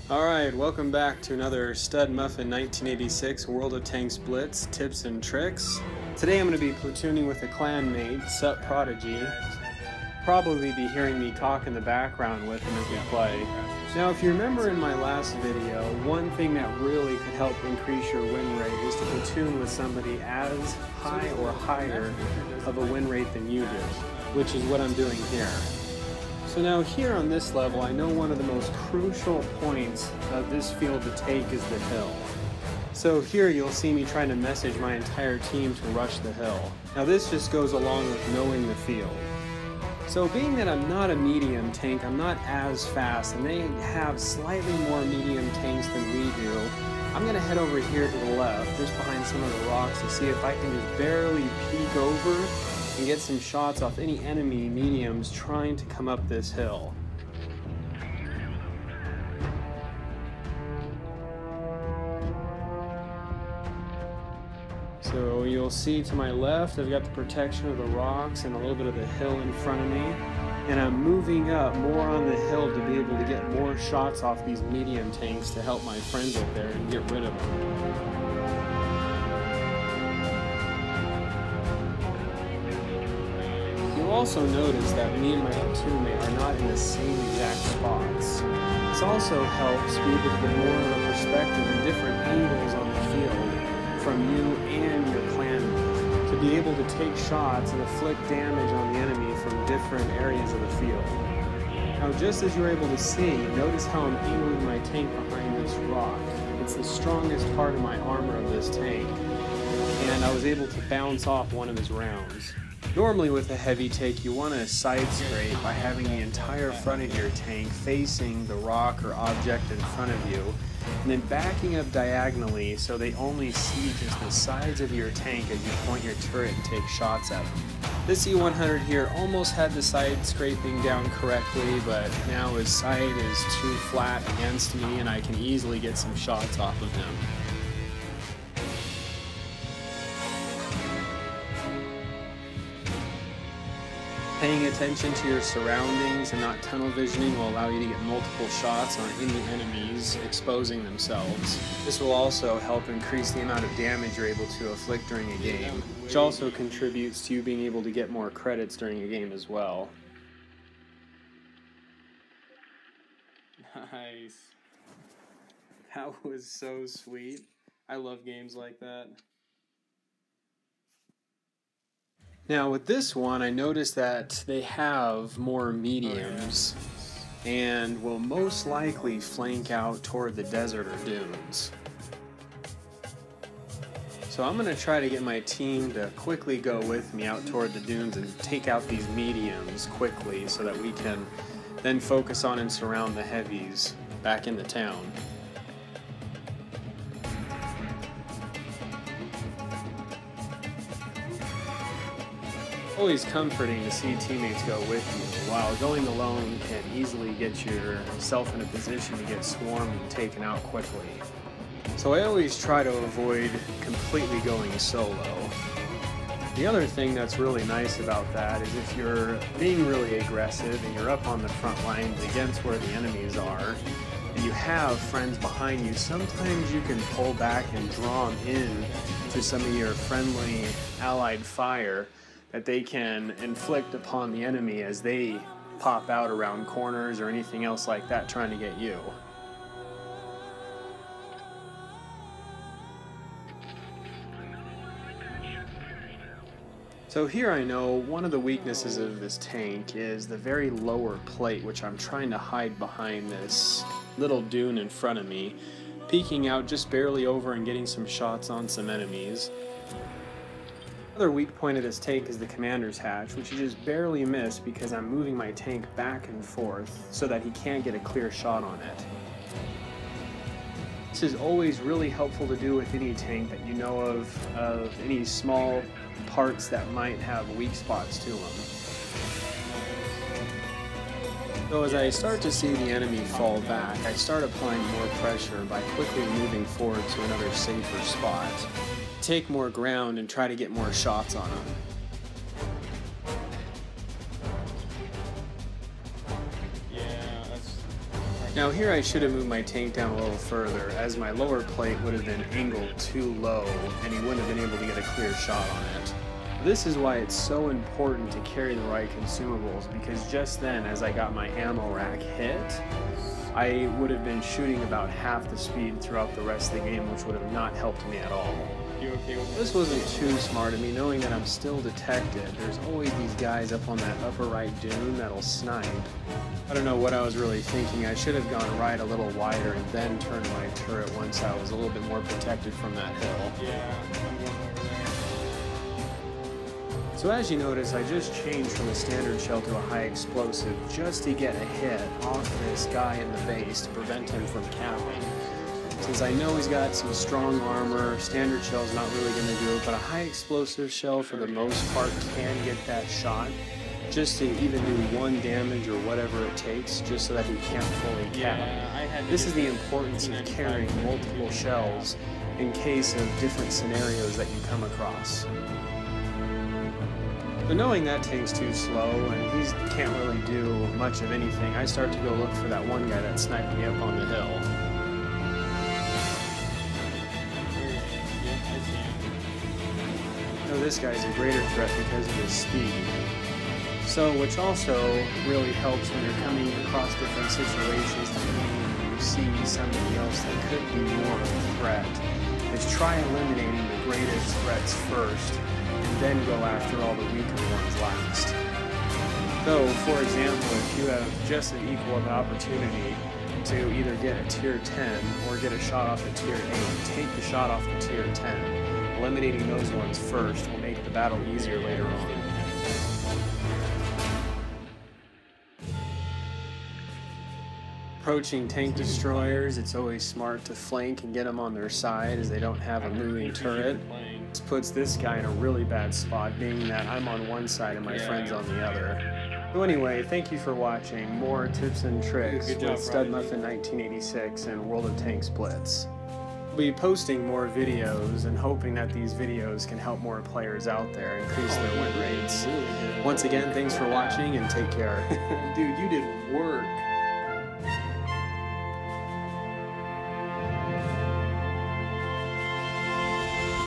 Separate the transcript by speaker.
Speaker 1: Alright, welcome back to another Stud Muffin 1986 World of Tanks Blitz tips and tricks. Today I'm going to be platooning with a clanmate, Sup Prodigy. Probably be hearing me talk in the background with him as we play. Now if you remember in my last video, one thing that really could help increase your win rate is to platoon with somebody as high or higher of a win rate than you do, which is what I'm doing here. So now here on this level, I know one of the most crucial points of this field to take is the hill. So here you'll see me trying to message my entire team to rush the hill. Now this just goes along with knowing the field. So being that I'm not a medium tank, I'm not as fast, and they have slightly more medium tanks than we do, I'm going to head over here to the left, just behind some of the rocks, to see if I can just barely peek over and get some shots off any enemy mediums trying to come up this hill. So you'll see to my left I've got the protection of the rocks and a little bit of the hill in front of me, and I'm moving up more on the hill to be able to get more shots off these medium tanks to help my friends up there and get rid of them. You'll also notice that me and my teammate are not in the same exact spots. This also helps be able to get more of a perspective and different angles on the field from you and your clanmate, to be able to take shots and inflict damage on the enemy from different areas of the field. Now just as you're able to see, notice how I'm angling my tank behind this rock. It's the strongest part of my armor of this tank, and I was able to bounce off one of his rounds. Normally with a heavy tank you want to side scrape by having the entire front of your tank facing the rock or object in front of you, and then backing up diagonally so they only see just the sides of your tank as you point your turret and take shots at them. This E100 here almost had the side scraping down correctly, but now his side is too flat against me and I can easily get some shots off of him. Paying attention to your surroundings and not tunnel visioning will allow you to get multiple shots on any enemies exposing themselves. This will also help increase the amount of damage you're able to inflict during a game, which also contributes to you being able to get more credits during a game as well. Nice. That was so sweet. I love games like that. Now with this one, I noticed that they have more mediums and will most likely flank out toward the desert or dunes. So I'm going to try to get my team to quickly go with me out toward the dunes and take out these mediums quickly so that we can then focus on and surround the heavies back in the town. Always comforting to see teammates go with you, while going alone can easily get yourself in a position to get swarmed and taken out quickly. So I always try to avoid completely going solo. The other thing that's really nice about that is if you're being really aggressive and you're up on the front lines against where the enemies are, and you have friends behind you, sometimes you can pull back and draw them in to some of your friendly allied fire that they can inflict upon the enemy as they pop out around corners or anything else like that trying to get you. So here I know one of the weaknesses of this tank is the very lower plate, which I'm trying to hide behind this little dune in front of me, peeking out just barely over and getting some shots on some enemies. Another weak point of this tank is the commander's hatch, which you just barely miss because I'm moving my tank back and forth so that he can't get a clear shot on it. This is always really helpful to do with any tank that you know of any small parts that might have weak spots to them. So as I start to see the enemy fall back, I start applying more pressure by quickly moving forward to another safer spot. Take more ground and try to get more shots on them.
Speaker 2: Yeah, that's
Speaker 1: Now here I should have moved my tank down a little further, as my lower plate would have been angled too low and he wouldn't have been able to get a clear shot on it. This is why it's so important to carry the right consumables, because just then as I got my ammo rack hit, I would have been shooting about half the speed throughout the rest of the game, which would have not helped me at all.
Speaker 2: You okay with
Speaker 1: This wasn't too smart of me, knowing that I'm still detected. There's always these guys up on that upper right dune that'll snipe. I don't know what I was really thinking. I should have gone right a little wider and then turned my turret once I was a little bit more protected from that hill.
Speaker 2: Yeah, I'm going over there.
Speaker 1: So as you notice, I just changed from a standard shell to a high explosive just to get a hit off this guy in the base to prevent him from capping. Since I know he's got some strong armor, standard shell's not really going to do it, but a high explosive shell for the most part can get that shot, just to even do 1 damage or whatever it takes, just so that he can't fully cap. This is the importance of carrying multiple shells in case of different scenarios that you come across. But knowing that tank's too slow and he can't really do much of anything, I start to go look for that one guy that sniped me up on the hill. I know this guy's a greater threat because of his speed. So, which also really helps when you're coming across different situations and you see somebody else that could be more of a threat, is try eliminating the greatest threats first, and then go after all the weaker ones last. So, for example, if you have just an equal opportunity to either get a tier 10 or get a shot off a tier 8, take the shot off the tier 10. Eliminating those ones first will make the battle easier later on. Approaching tank destroyers, it's always smart to flank and get them on their side as they don't have a moving turret. This puts this guy in a really bad spot, being that I'm on one side and my friend's on the other. So anyway, thank you for watching more tips and tricks with Stud Muffin 1986 and World of Tanks Blitz. We'll be posting more videos and hoping that these videos can help more players out there increase their win rates. Once again, thanks for watching and take care.
Speaker 2: Dude, you did work.